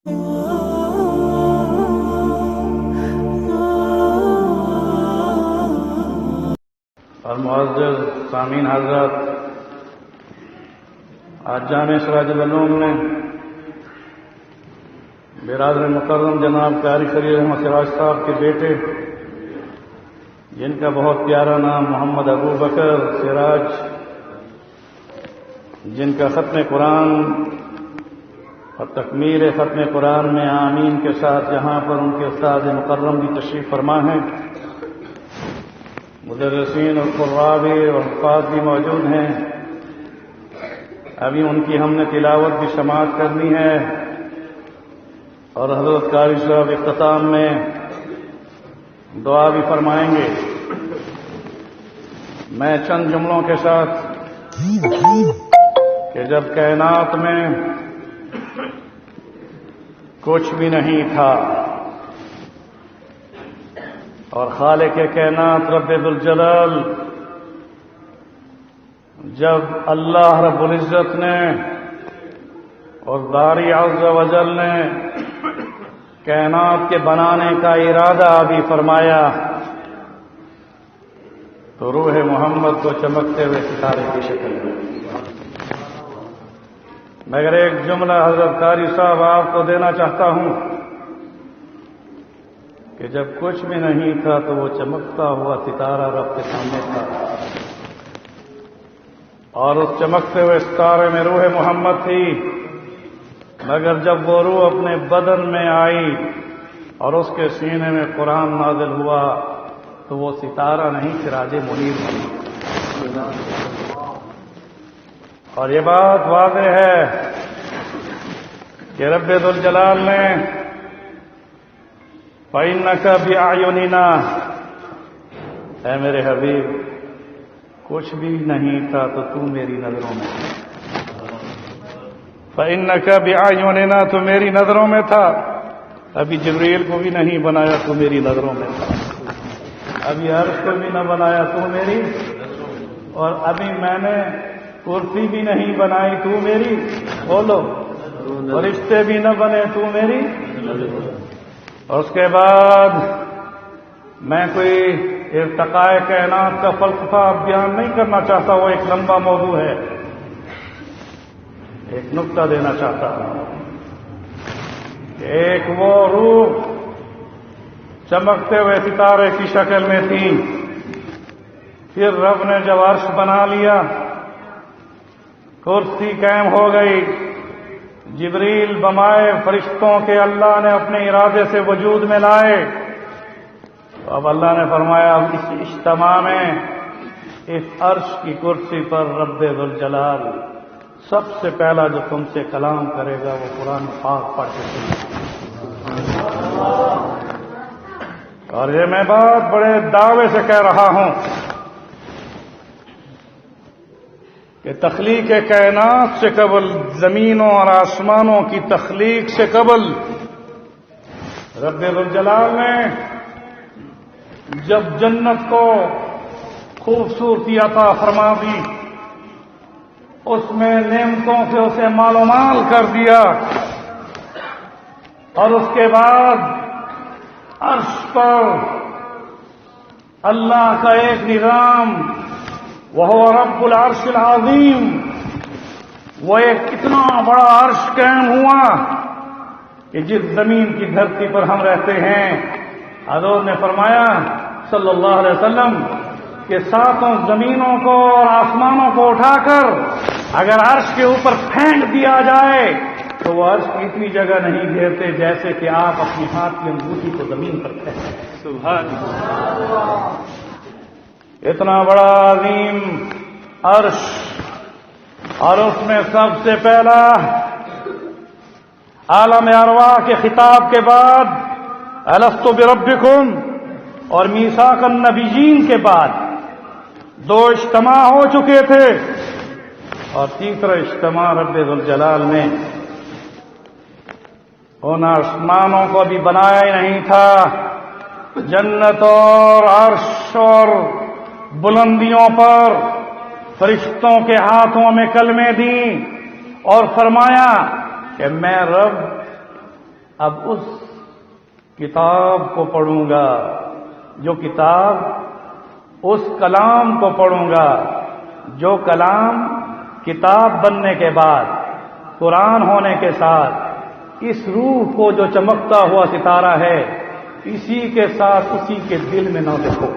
اور معزز سامعین حضرات، آج جامع سراج العلوم میں برادر مکرم جناب قاری خلیل احمد سراج صاحب کے بیٹے، جن کا بہت پیارا نام محمد ابو بکر سراج، جن کا ختم قرآن اور تکمیل ختم قرآن میں آمین کے ساتھ یہاں پر ان کے استاد مکرم بھی تشریف فرما ہیں، مدرسین اور قراء اور حفاظ بھی موجود ہیں۔ ابھی ان کی ہم نے تلاوت بھی سماعت کرنی ہے، اور حضرت قاری صاحب اختتام میں دعا بھی فرمائیں گے۔ میں چند جملوں کے ساتھ کہ جب کائنات میں کچھ بھی نہیں تھا اور خالق کائنات رب ذوالجلال جب اللہ رب العزت نے اور باری عز و جل نے کائنات کے بنانے کا ارادہ بھی فرمایا تو روح محمد کو چمکتے ہوئے ستارے کی شکل میں، مگر ایک جملہ حضرت قاری صاحب آپ کو دینا چاہتا ہوں کہ جب کچھ بھی نہیں تھا تو وہ چمکتا ہوا ستارہ رب کے سامنے تھا، اور اس چمکتے ہوئے ستارے میں روح محمد تھی، مگر جب وہ روح اپنے بدن میں آئی اور اس کے سینے میں قرآن نازل ہوا تو وہ ستارہ نہیں سراج منیر بنا۔ اور یہ بات واضح ہے کہ رب ذوالجلال نے فَإِنَّكَ بِأَعْيُنِنَا، اے میرے حبیب کچھ بھی نہیں تھا تو میری نظروں میں، فَإِنَّكَ بِأَعْيُنِنَا تو میری نظروں میں تھا۔ ابھی جبریل کو بھی نہیں بنایا تو میری نظروں میں تھا، ابھی عرش کو بھی نہ بنایا تو میری، اور ابھی میں نے کرسی بھی نہیں بنائی تو میری، بولو فرشتے بھی نہ بنے تو میری۔ اور اس کے بعد میں کوئی ارتقاء کائنات کا فلسفہ بیان نہیں کرنا چاہتا، وہ ایک لمبا موضوع ہے، ایک نقطہ دینا چاہتا ہوں کہ ایک وہ روح چمکتے ہوئے ستارے کی شکل میں تھی، پھر رب نے جب عرش بنا لیا، کرسی قائم ہو گئی، جبریل بمائے فرشتوں کے اللہ نے اپنے ارادے سے وجود میں لائے، تو اب اللہ نے فرمایا اب اس اجتماع میں اس عرش کی کرسی پر رب ذوالجلال سب سے پہلا جو تم سے کلام کرے گا وہ قرآن پاک پڑھ کے سنو۔ اور یہ میں بات بڑے دعوے سے کہہ رہا ہوں کہ تخلیق کائنات سے قبل، زمینوں اور آسمانوں کی تخلیق سے قبل، رب ذوالجلال نے جب جنت کو خوبصورتی عطا فرما دی، اس میں نعمتوں سے اسے مال و مال کر دیا، اور اس کے بعد عرش پر اللہ کا ایک نظام، وہ رب العرش العظیم، وہ ایک اتنا بڑا عرش قائم ہوا کہ جس زمین کی دھرتی پر ہم رہتے ہیں، حضور نے فرمایا صلی اللہ علیہ وسلم کہ ساتوں زمینوں کو اور آسمانوں کو اٹھا کر اگر عرش کے اوپر پھینک دیا جائے تو وہ عرش کی اتنی جگہ نہیں گھیرتے جیسے کہ آپ اپنی ہاتھ کی انگوٹھی کو زمین پر پھینکیں۔ سبحان اللہ، اتنا بڑا عظیم عرش، اور اس میں سب سے پہلا عالم ارواح کے خطاب کے بعد الست بربکم اور میثاق النبیین کے بعد دو اجتماع ہو چکے تھے، اور تیسرا اجتماع رب ذوالجلال نے ان آسمانوں کو بھی بنایا ہی نہیں تھا، جنت اور عرش اور بلندیوں پر فرشتوں کے ہاتھوں میں کلمیں دیں اور فرمایا کہ میں رب اب اس کتاب کو پڑھوں گا، جو کتاب اس کلام کو پڑھوں گا جو کلام کتاب بننے کے بعد قرآن ہونے کے ساتھ اس روح کو جو چمکتا ہوا ستارہ ہے اسی کے ساتھ اسی کے دل میں نہ دیکھو۔